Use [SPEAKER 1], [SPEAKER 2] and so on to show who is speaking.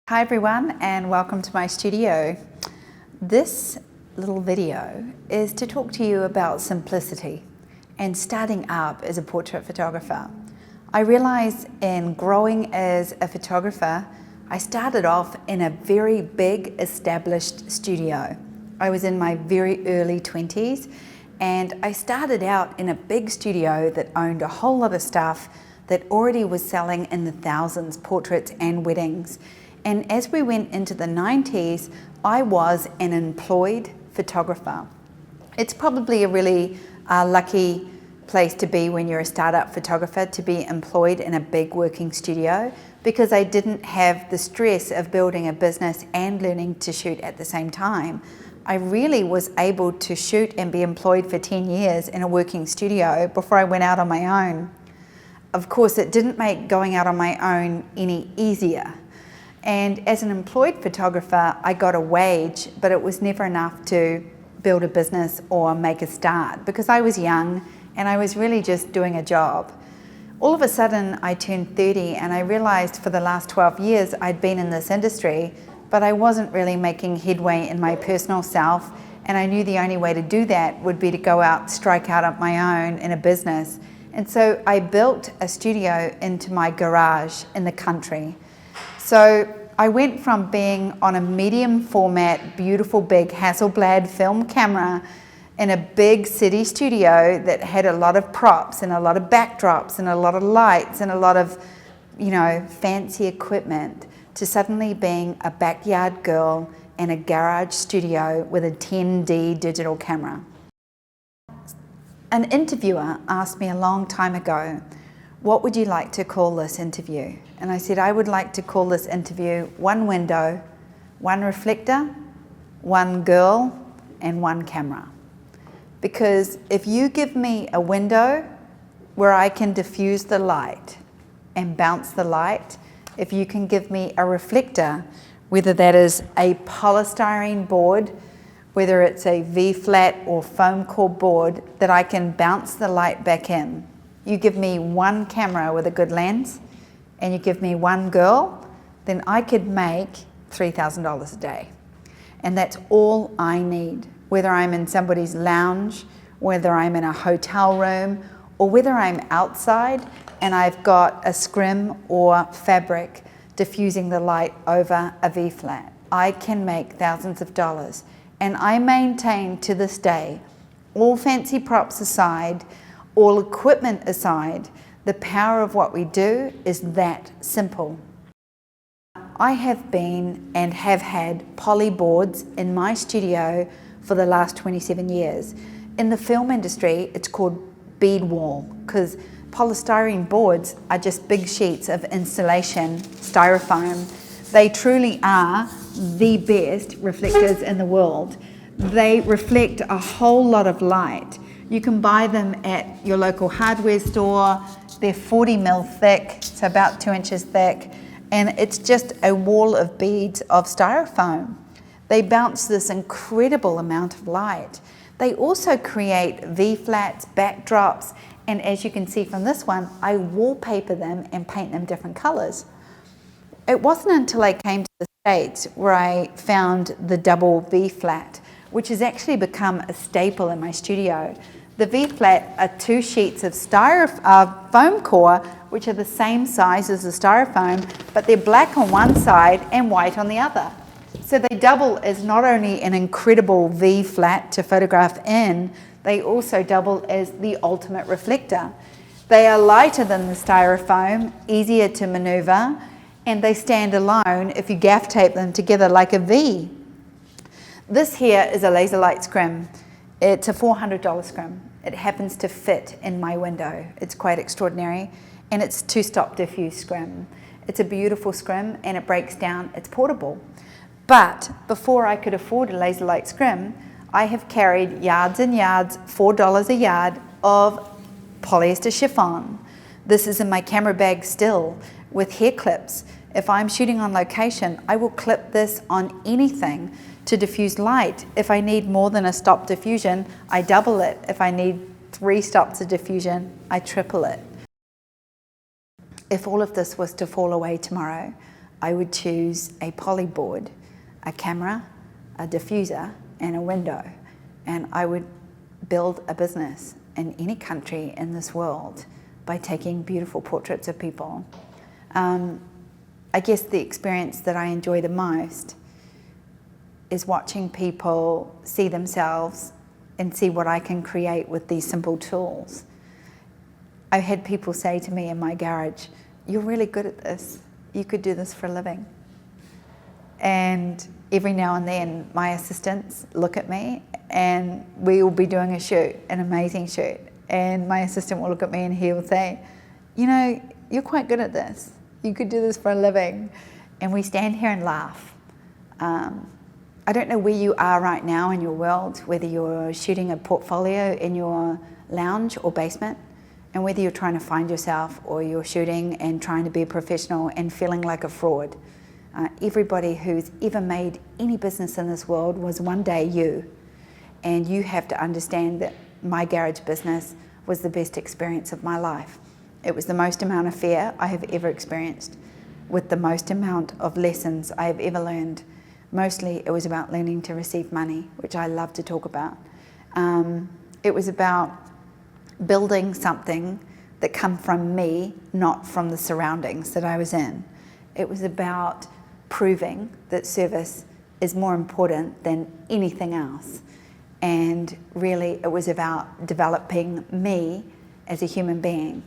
[SPEAKER 1] Hi everyone and welcome to my studio. This little video is to talk to you about simplicity and starting up as a portrait photographer. I realized in growing as a photographer, I started off in a very big established studio. I was in my very early 20s and I started out in a big studio that owned a whole lot of stuff that already was selling in the thousands, portraits and weddings. And as we went into the 90s, I was an employed photographer. It's probably a really lucky place to be when you're a startup photographer, to be employed in a big working studio, because I didn't have the stress of building a business and learning to shoot at the same time. I really was able to shoot and be employed for 10 years in a working studio before I went out on my own. Of course, it didn't make going out on my own any easier. And as an employed photographer, I got a wage, but it was never enough to build a business or make a start because I was young and I was really just doing a job. All of a sudden, I turned 30 and I realized for the last 12 years I'd been in this industry, but I wasn't really making headway in my personal self, and I knew the only way to do that would be to go out, strike out on my own in a business. And so I built a studio into my garage in the country. So I went from being on a medium format, beautiful big Hasselblad film camera in a big city studio that had a lot of props and a lot of backdrops and a lot of lights and a lot of, fancy equipment, to suddenly being a backyard girl in a garage studio with a 10D digital camera. An interviewer asked me a long time ago, "What would you like to call this interview?" And I said, I would like to call this interview One Window, One Reflector, One Girl, and One Camera. Because if you give me a window where I can diffuse the light and bounce the light, if you can give me a reflector, whether that is a polystyrene board, whether it's a V-flat or foam core board that I can bounce the light back in, you give me one camera with a good lens, and you give me one girl, then I could make $3,000 a day. And that's all I need, whether I'm in somebody's lounge, whether I'm in a hotel room, or whether I'm outside and I've got a scrim or fabric diffusing the light over a V-flat. I can make thousands of dollars. And I maintain to this day, all fancy props aside, all equipment aside, the power of what we do is that simple. I have been and have had poly boards in my studio for the last 27 years. In the film industry, it's called bead wall, because polystyrene boards are just big sheets of insulation styrofoam. They truly are the best reflectors in the world. They reflect a whole lot of light. You can buy them at your local hardware store. They're 40 mil thick, so about 2 inches thick, and it's just a wall of beads of styrofoam. They bounce this incredible amount of light. They also create V-flats, backdrops, and as you can see from this one, I wallpaper them and paint them different colors. It wasn't until I came to the States where I found the double V-flat, which has actually become a staple in my studio. The V-flat are 2 sheets of foam core, which are the same size as the styrofoam, but they're black on one side and white on the other. So they double as not only an incredible V-flat to photograph in, they also double as the ultimate reflector. They are lighter than the styrofoam, easier to maneuver, and they stand alone if you gaff tape them together like a V. This here is a laser light scrim. It's a $400 scrim. It happens to fit in my window. It's quite extraordinary, and it's 2-stop diffuse scrim. It's a beautiful scrim and it breaks down, it's portable. But before I could afford a laser light scrim, I have carried yards and yards, $4 a yard of polyester chiffon. This is in my camera bag still with hair clips. If I'm shooting on location, I will clip this on anything to diffuse light. If I need more than a stop diffusion, I double it. If I need 3 stops of diffusion, I triple it. If all of this was to fall away tomorrow, I would choose a poly board, a camera, a diffuser, and a window. And I would build a business in any country in this world by taking beautiful portraits of people. I guess the experience that I enjoy the most is watching people see themselves and see what I can create with these simple tools. I've had people say to me in my garage, "You're really good at this. You could do this for a living." And every now and then my assistants look at me and we will be doing a shoot, an amazing shoot, and my assistant will look at me and he will say, "You know, you're quite good at this. You could do this for a living." And we stand here and laugh. I don't know where you are right now in your world, whether you're shooting a portfolio in your lounge or basement, and whether you're trying to find yourself or you're shooting and trying to be a professional and feeling like a fraud. Everybody who's ever made any business in this world was one day you. And you have to understand that my garage business was the best experience of my life. It was the most amount of fear I have ever experienced, with the most amount of lessons I have ever learned. Mostly it was about learning to receive money, which I love to talk about. It was about building something that come from me, not from the surroundings that I was in. It was about proving that service is more important than anything else. And really it was about developing me as a human being.